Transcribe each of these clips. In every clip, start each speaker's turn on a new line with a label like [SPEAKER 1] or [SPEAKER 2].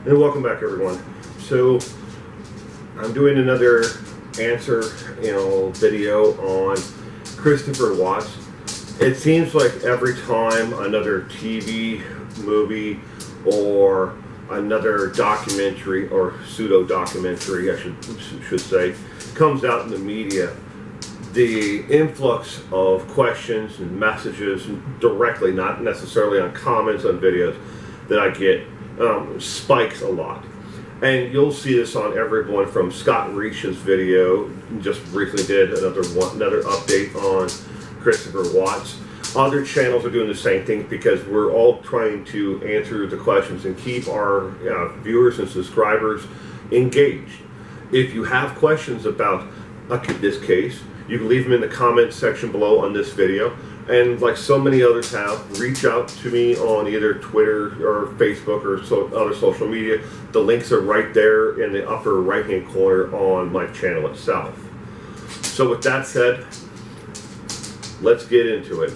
[SPEAKER 1] And welcome back, everyone. So I'm doing another answer, video on Christopher Watts. It seems like every time another TV, movie, or another documentary or pseudo-documentary, I should say, comes out in the media, the influx of questions and messages directly, not necessarily on comments on videos, that I get spikes a lot. And you'll see this on everyone from Scott Reach's video, just briefly did another update on Christopher Watts. Other channels are doing the same thing because we're all trying to answer the questions and keep our viewers and subscribers engaged. If you have questions about this case, you can leave them in the comments section below on this video. And like so many others have, reach out to me on either Twitter or Facebook or other social media. The links are right there in the upper right-hand corner on my channel itself. So with that said, let's get into it.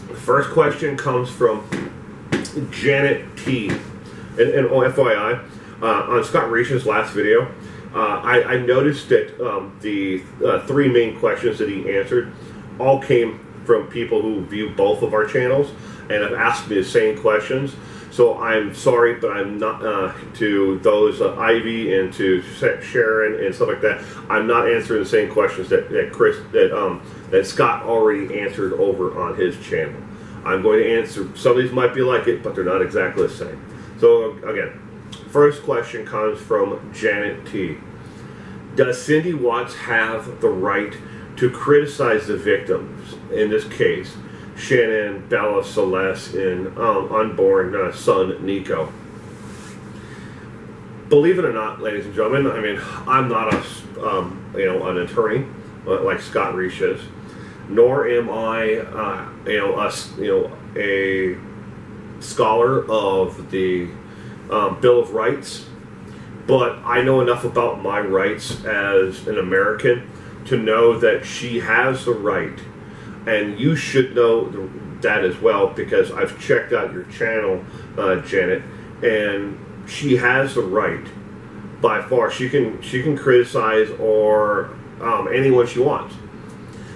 [SPEAKER 1] The first question comes from Janet T. And FYI, on Scott Reach's last video, I noticed that the three main questions that he answered all came from people who view both of our channels and have asked me the same questions. So I'm sorry, but I'm not to those Ivy and to Sharon and stuff like that. I'm not answering the same questions that Scott already answered over on his channel. I'm going to answer. Some of these might be like it, but they're not exactly the same. So again, first question comes from Janet T. Does Sidney Watts have the right to criticize the victims, in this case, Shanann, Bella, Celeste, and unborn son, Niko? Believe it or not, ladies and gentlemen, I mean, I'm not an attorney like Scott Reach is, nor am I, a scholar of the Bill of Rights. But I know enough about my rights as an American to know that she has the right, and you should know that as well, because I've checked out your channel, Janet, and she has the right by far. She can criticize or anyone she wants.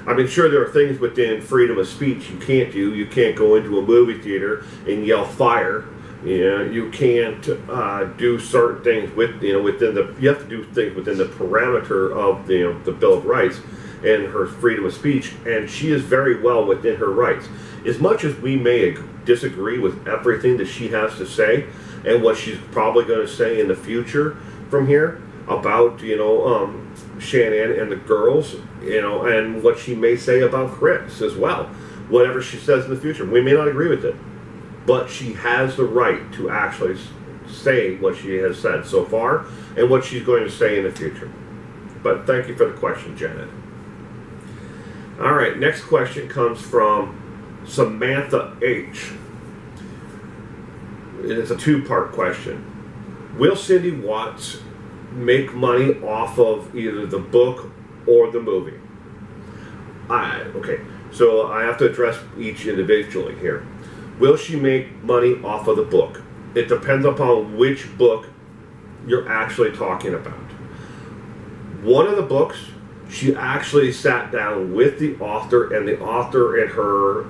[SPEAKER 1] I mean, sure, there are things within freedom of speech you can't do. You can't go into a movie theater and yell fire. You can't do certain things within the. You have to do things within the parameter of the Bill of Rights and her freedom of speech, and she is very well within her rights. As much as we may disagree with everything that she has to say and what she's probably going to say in the future from here about Shanann and the girls, and what she may say about Chris as well. Whatever she says in the future, we may not agree with it. But she has the right to actually say what she has said so far and what she's going to say in the future. But thank you for the question, Janet. All right, next question comes from Samantha H. It's a two-part question. Will Sidney Watts make money off of either the book or the movie? Okay, so I have to address each individually here. Will she make money off of the book? It depends upon which book you're actually talking about. One of the books, she actually sat down with the author, and the author and her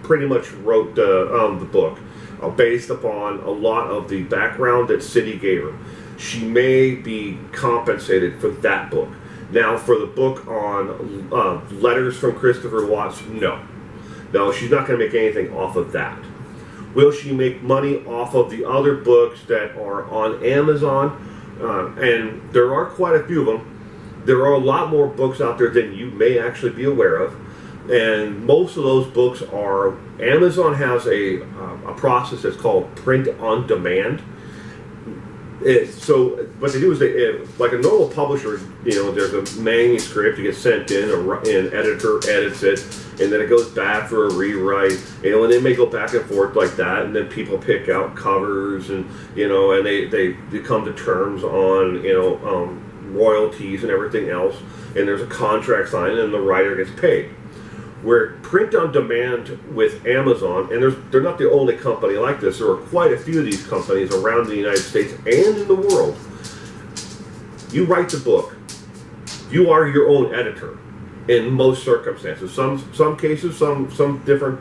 [SPEAKER 1] pretty much wrote the book based upon a lot of the background that Sidney gave her. She may be compensated for that book. Now, for the book on letters from Christopher Watts, no. No, she's not going to make anything off of that. Will she make money off of the other books that are on Amazon? And there are quite a few of them. There are a lot more books out there than you may actually be aware of. And most of those books are, Amazon has a process that's called print on demand. So what they do is like a normal publisher, there's a manuscript that gets sent in, an editor edits it, and then it goes back for a rewrite, and they may go back and forth like that, and then people pick out covers, and and they come to terms on royalties and everything else, and there's a contract signed, and the writer gets paid. Where print on demand with Amazon, and they're not the only company like this, there are quite a few of these companies around the United States and in the world. You write the book. You are your own editor in most circumstances. Some cases, some different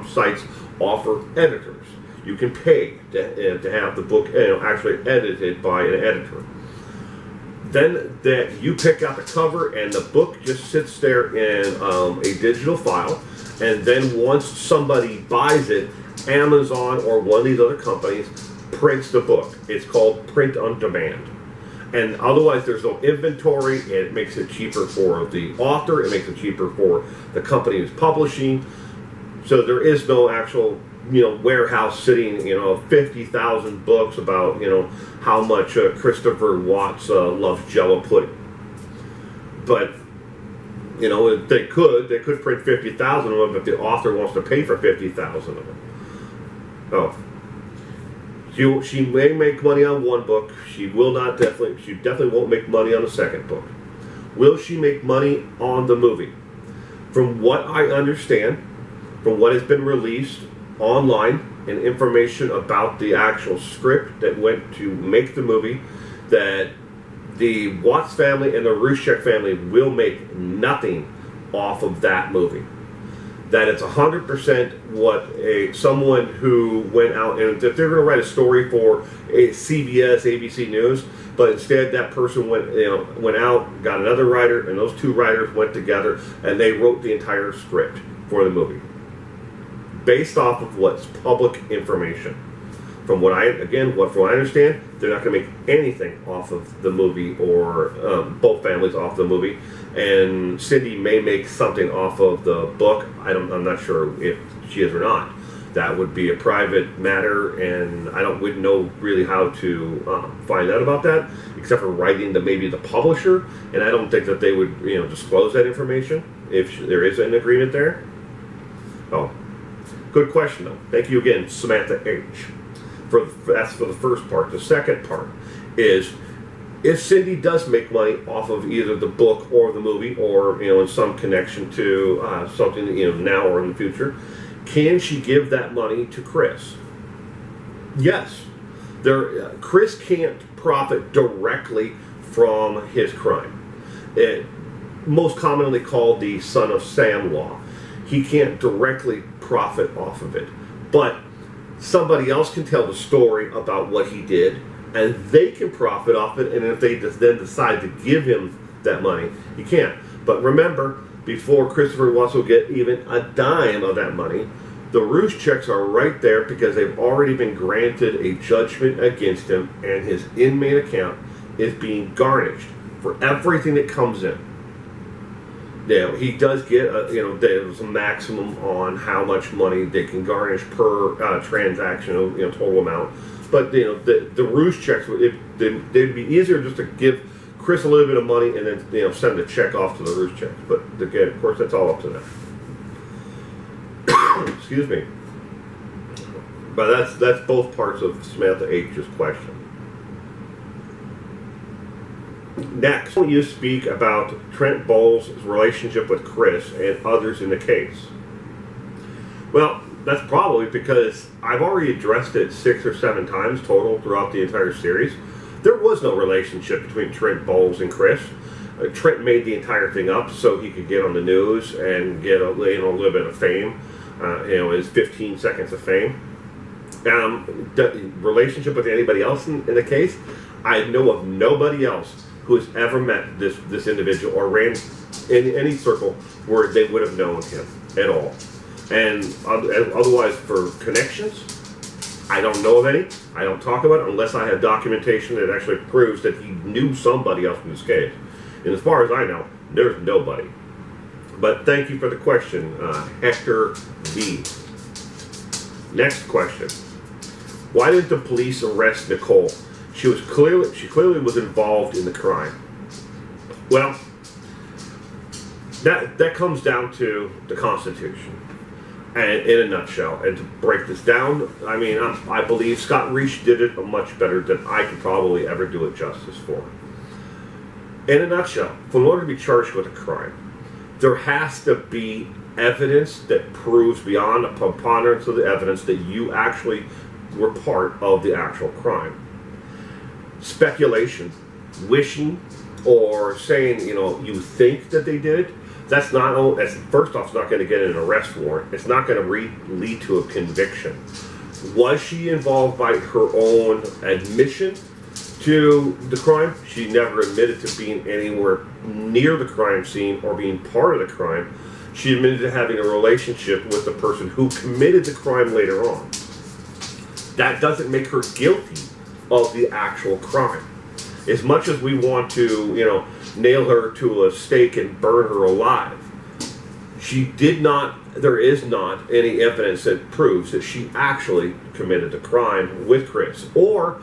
[SPEAKER 1] sites offer editors. You can pay to have the book actually edited by an editor. Then that you pick out the cover and the book just sits there in a digital file, and then once somebody buys it, Amazon or one of these other companies prints the book. It's called print on demand. And otherwise there's no inventory. It makes it cheaper for the author. It makes it cheaper for the company who's publishing. So there is no actual warehouse sitting 50,000 books about how much Christopher Watts loves Jell-O pudding. But they could print 50,000 of them if the author wants to pay for 50,000 of them. Oh, she may make money on one book. She definitely won't make money on the second book. Will she make money on the movie? From what I understand, from what has been released online and information about the actual script that went to make the movie, that the Watts family and the Ruschek family will make nothing off of that movie. That it's 100% what someone who went out, and if they're going to write a story for a CBS, ABC News, but instead that person went out, got another writer, and those two writers went together and they wrote the entire script for the movie, based off of what's public information. From what I understand, they're not going to make anything off of the movie, or both families off the movie. And Cindy may make something off of the book. I'm not sure if she is or not. That would be a private matter, and I wouldn't know really how to find out about that, except for writing to maybe the publisher. And I don't think that they would disclose that information if there is an agreement there. Oh. Good question, though. Thank you again, Samantha H. That's for the first part. The second part is, if Cindy does make money off of either the book or the movie, or in some connection to something now or in the future, can she give that money to Chris? Yes. Chris can't profit directly from his crime. Most commonly called the Son of Sam law. He can't directly profit off of it, but somebody else can tell the story about what he did, and they can profit off it. And if they then decide to give him that money, he can't. But remember, before Christopher Watts will get even a dime of that money, the Roosh checks are right there because they've already been granted a judgment against him, and his inmate account is being garnished for everything that comes in. He does get there's a maximum on how much money they can garnish per transaction, total amount. But the Roosh checks, they'd be easier just to give Chris a little bit of money and then send a check off to the Roosh checks. But again, of course, that's all up to them. Excuse me. But that's both parts of Samantha H's question. Next, you speak about Trent Bowles' relationship with Chris and others in the case. Well, that's probably because I've already addressed it 6 or 7 times total throughout the entire series. There was no relationship between Trent Bowles and Chris. Trent made the entire thing up so he could get on the news and get a little bit of fame, his 15 seconds of fame. The relationship with anybody else in the case, I know of nobody else who has ever met this individual or ran in any circle where they would have known him at all. And otherwise, for connections, I don't know of any. I don't talk about it unless I have documentation that actually proves that he knew somebody else in this case. And as far as I know, there's nobody. But thank you for the question, Hector B. Next question. Why didn't the police arrest Nicole? She clearly was involved in the crime. Well, that comes down to the Constitution, and in a nutshell. And to break this down, I believe Scott Reich did it much better than I could probably ever do it justice for. In a nutshell, in order to be charged with a crime, there has to be evidence that proves beyond a preponderance of the evidence that you actually were part of the actual crime. Speculation, wishing, or saying, you think that they did it, that's first off, it's not going to get an arrest warrant. It's not going to lead to a conviction. Was she involved by her own admission to the crime? She never admitted to being anywhere near the crime scene or being part of the crime. She admitted to having a relationship with the person who committed the crime later on. That doesn't make her guilty of the actual crime. As much as we want to, nail her to a stake and burn her alive, there is not any evidence that proves that she actually committed the crime with Chris, or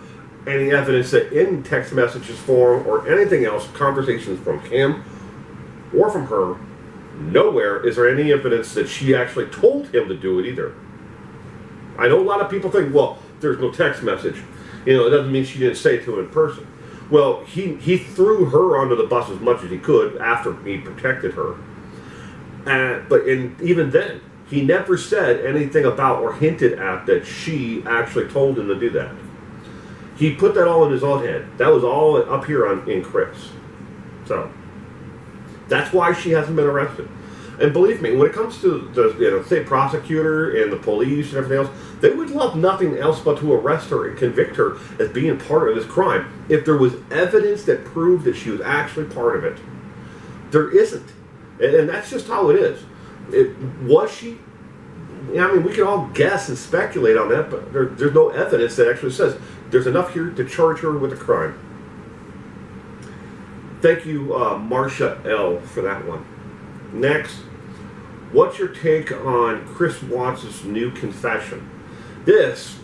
[SPEAKER 1] any evidence that in text messages form or anything else, conversations from him or from her, nowhere is there any evidence that she actually told him to do it either. I know a lot of people think, well, there's no text message. It doesn't mean she didn't say it to him in person. Well, he threw her onto the bus as much as he could after he protected her. But even then, he never said anything about or hinted at that she actually told him to do that. He put that all in his own head. That was all up here in Chris. So that's why she hasn't been arrested. And believe me, when it comes to the state prosecutor and the police and everything else, they would love nothing else but to arrest her and convict her as being part of this crime if there was evidence that proved that she was actually part of it. There isn't. And that's just how it is. Was she? We can all guess and speculate on that, but there's no evidence that actually says there's enough here to charge her with a crime. Thank you, Marcia L., for that one. Next, what's your take on Chris Watts' new confession? This,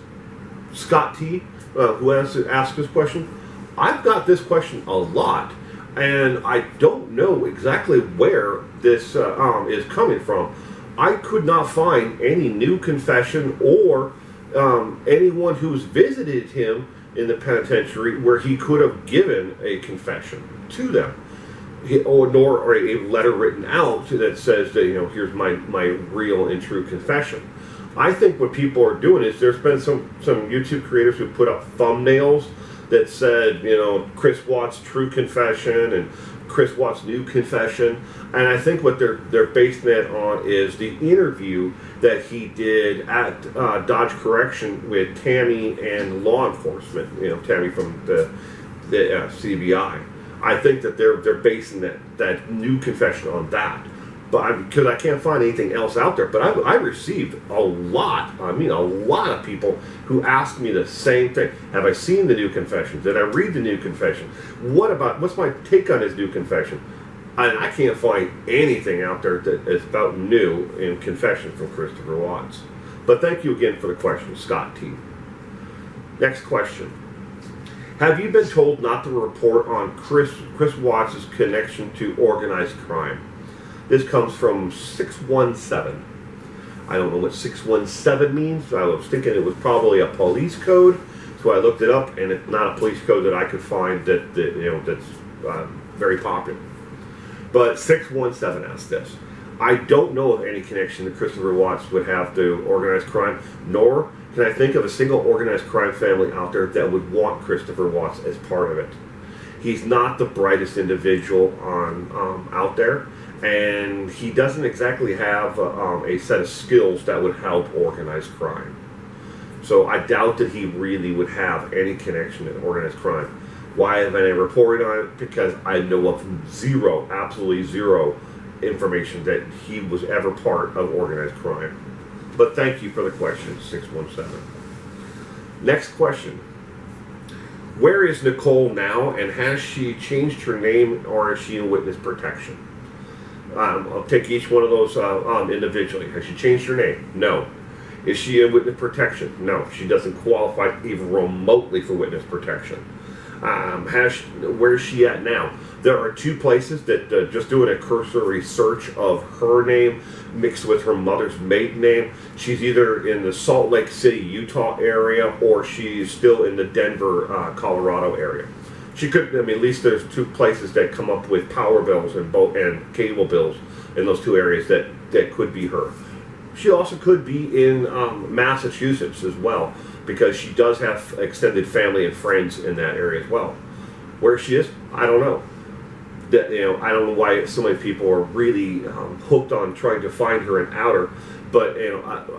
[SPEAKER 1] Scott T., who has asked this question, I've got this question a lot, and I don't know exactly where this is coming from. I could not find any new confession or anyone who's visited him in the penitentiary where he could have given a confession to them. Nor a letter written out that says that, here's my real and true confession. I think what people are doing is there's been some YouTube creators who put up thumbnails that said, Chris Watts' true confession and Chris Watts' new confession. And I think what they're basing that on is the interview that he did at Dodge Correction with Tammy and law enforcement, Tammy from the CBI. I think that they're basing that new confession on that. But because I can't find anything else out there. But I received a lot of people who asked me the same thing. Have I seen the new confession? Did I read the new confession? What's my take on his new confession? And I can't find anything out there that is about new in confession from Christopher Watts. But thank you again for the question, Scott T. Next question. Have you been told not to report on Chris Watts' connection to organized crime? This comes from 617. I don't know what 617 means. I was thinking it was probably a police code, so I looked it up, and it's not a police code that I could find that's very popular. But 617 asked this. I don't know of any connection that Christopher Watts would have to organized crime, nor can I think of a single organized crime family out there that would want Christopher Watts as part of it. He's not the brightest individual out there, and he doesn't exactly have a set of skills that would help organized crime. So I doubt that he really would have any connection to organized crime. Why haven't I reported on it? Because I know of absolutely zero information that he was ever part of organized crime. But thank you for the question, 617. Next question. Where is Nicole now, and has she changed her name, or is she in witness protection? I'll take each one of those individually. Has she changed her name? No. Is she in witness protection? No. She doesn't qualify even remotely for witness protection. Where is she at now? There are two places that just doing a cursory search of her name mixed with her mother's maiden name. She's either in the Salt Lake City, Utah area, or she's still in the Denver, Colorado area. She could, at least there's two places that come up with power bills and cable bills in those two areas that that could be her. She also could be in Massachusetts as well, because she does have extended family and friends in that area as well. Where she is, I don't know. That, I don't know why so many people are really hooked on trying to find her and out her. But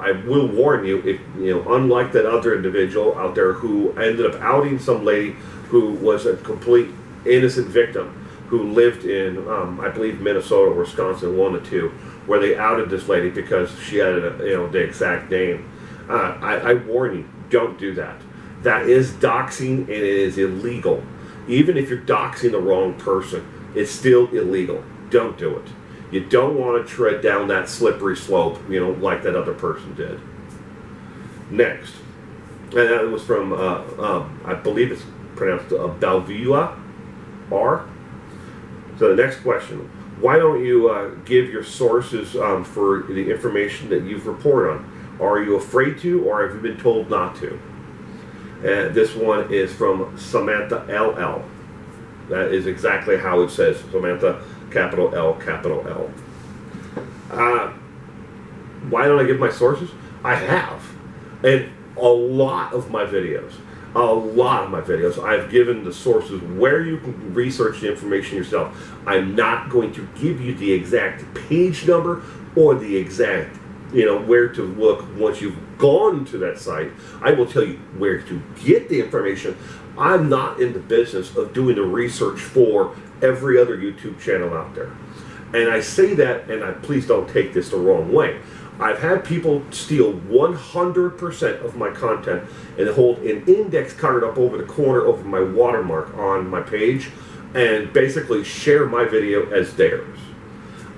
[SPEAKER 1] I will warn you, if unlike that other individual out there who ended up outing some lady who was a complete innocent victim, who lived in I believe Minnesota or Wisconsin, one of the two, where they outed this lady because she had the exact name. I warn you, don't do that. That is doxing, and it is illegal. Even if you're doxing the wrong person, it's still illegal. Don't do it. You don't want to tread down that slippery slope, like that other person did. Next, and that was from, I believe it's pronounced Belvua R. So the next question, why don't you give your sources for the information that you've reported on? Are you afraid to, or have you been told not to? And this one is from Samantha LL. That is exactly how it says, Samantha, capital L, capital L. Why don't I give my sources? I have. And a lot of my videos, I've given the sources where you can research the information yourself. I'm not going to give you the exact page number or the exact, where to look once you've gone to that site. I will tell you where to get the information. I'm not in the business of doing the research for every other YouTube channel out there. And I say that, and please don't take this the wrong way. I've had people steal 100% of my content and hold an index card up over the corner over my watermark on my page and basically share my video as theirs.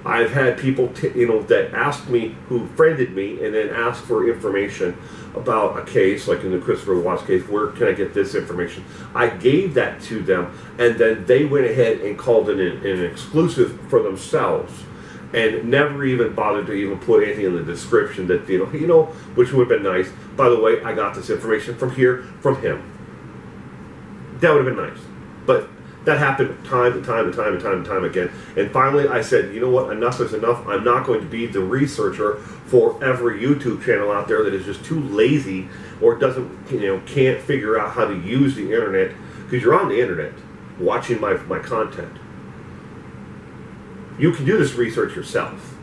[SPEAKER 1] I've had people, that asked me, who friended me, and then asked for information about a case, like in the Christopher Watts case, where can I get this information? I gave that to them, and then they went ahead and called it an exclusive for themselves, and never even bothered to even put anything in the description that, which would have been nice. By the way, I got this information from him. That would have been nice. But that happened time and time again. And finally, I said, you know what? Enough is enough. I'm not going to be the researcher for every YouTube channel out there that is just too lazy or doesn't, can't figure out how to use the internet. Because you're on the internet watching my content. You can do this research yourself.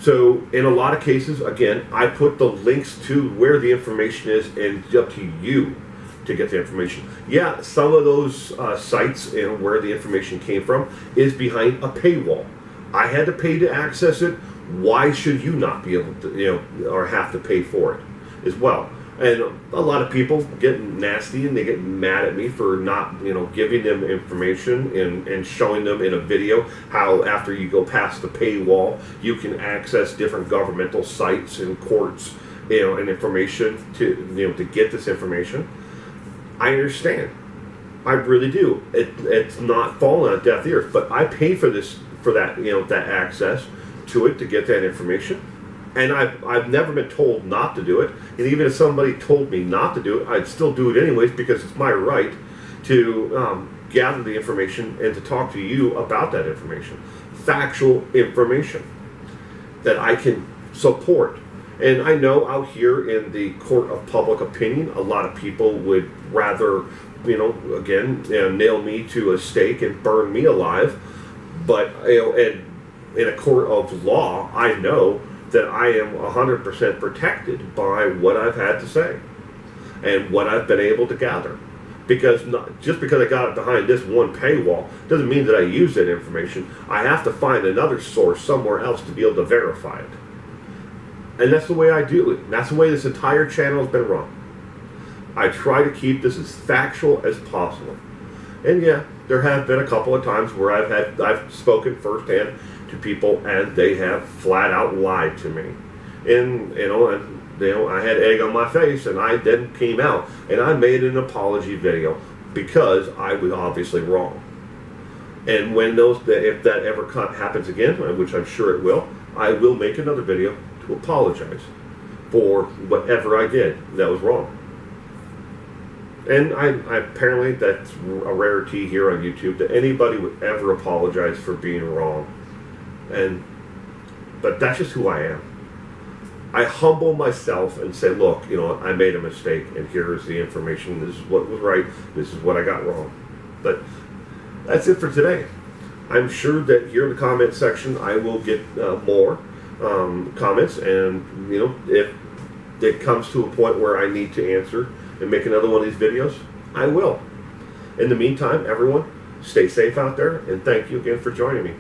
[SPEAKER 1] So in a lot of cases, again, I put the links to where the information is, and it's up to you to get the information. Yeah, some of those sites and where the information came from is behind a paywall. I had to pay to access it. Why should you not be able to, or have to pay for it as well? And a lot of people get nasty and they get mad at me for not, giving them information and showing them in a video how after you go past the paywall, you can access different governmental sites and courts, and information to, to get this information. I understand. I really do. It's not falling on deaf ears, but I pay for that access to it to get that information. And I've never been told not to do it. And even if somebody told me not to do it, I'd still do it anyways, because it's my right to gather the information and to talk to you about that information. Factual information that I can support. And I know out here in the court of public opinion, a lot of people would rather, nail me to a stake and burn me alive. But, and in a court of law, I know that I am 100% protected by what I've had to say and what I've been able to gather. Because just because I got it behind this one paywall doesn't mean that I use that information. I have to find another source somewhere else to be able to verify it. And that's the way I do it. And that's the way this entire channel has been run. I try to keep this as factual as possible. And yeah, there have been a couple of times where I've spoken firsthand to people and they have flat out lied to me. And I had egg on my face, and I then came out and I made an apology video because I was obviously wrong. And when if that ever happens again, which I'm sure it will, I will make another video to apologize for whatever I did that was wrong. And I apparently that's a rarity here on YouTube that anybody would ever apologize for being wrong. And But that's just who I am. I humble myself and say, look, you know, I made a mistake, and here's the information. This is what was right. This is what I got wrong. But that's it for today. I'm sure that here in the comment section, I will get more comments, and you know, if it comes to a point where I need to answer and make another one of these videos, I will. In the meantime, everyone, stay safe out there, and thank you again for joining me.